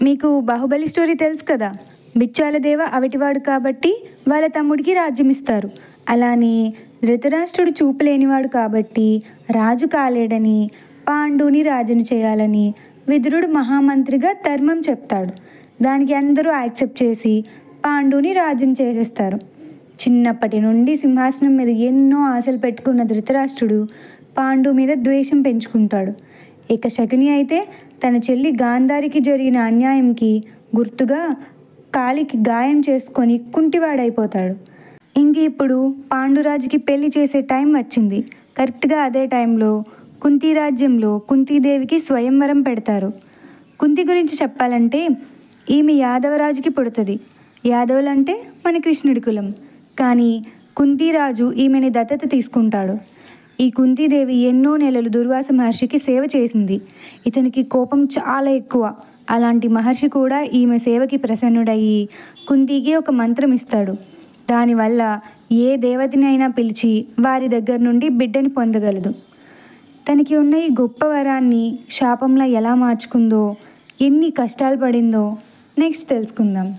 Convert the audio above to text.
మీకు బాహుబలి స్టోరీ తెలుసు కదా. బిచ్చాలదేవ అవిటివాడు కాబట్టి వాళ్ళ తమ్ముడికి రాజ్యం ఇస్తారు. అలానే ధృతరాష్ట్రుడు చూపు లేనివాడు కాబట్టి రాజు కాలేడని, పాండుని రాజుని చేయాలని విదురుడు మహామంత్రిగా ధర్మం చెప్తాడు. దానికి అందరూ యాక్సెప్ట్ చేసి పాండుని రాజుని చేసేస్తారు. చిన్నప్పటి నుండి సింహాసనం మీద ఎన్నో ఆశలు పెట్టుకున్న ధృతరాష్ట్రుడు పాండు మీద ద్వేషం పెంచుకుంటాడు. ఇక శకుని అయితే తన చెల్లి గాంధారికి జరిగిన అన్యాయంకి గుర్తుగా కాలికి గాయం చేసుకొని కుంటివాడైపోతాడు. ఇంక ఇప్పుడు పాండురాజుకి పెళ్లి చేసే టైం వచ్చింది. కరెక్ట్గా అదే టైంలో కుంతి రాజ్యంలో కుంతీదేవికి స్వయంవరం పెడతారు. కుంతి గురించి చెప్పాలంటే ఈమె యాదవరాజుకి పుడుతుంది. యాదవులంటే మన కృష్ణుడి కులం. కానీ కుంతీరాజు ఈమెని దత్తత తీసుకుంటాడు. ఈ కుంతీదేవి ఎన్నో నెలలు దుర్వాస మహర్షికి సేవ చేసింది. ఇతనికి కోపం చాలా ఎక్కువ. అలాంటి మహర్షి కూడా ఈమె సేవకి ప్రసన్నుడయ్యి కుంతికి ఒక మంత్రం ఇస్తాడు. దానివల్ల ఏ దేవతని అయినా పిలిచి వారి దగ్గర నుండి బిడ్డని పొందగలదు. తనకి ఉన్న ఈ గొప్ప వరాన్ని శాపంలా ఎలా మార్చుకుందో, ఎన్ని కష్టాలు పడిందో నెక్స్ట్ తెలుసుకుందాం.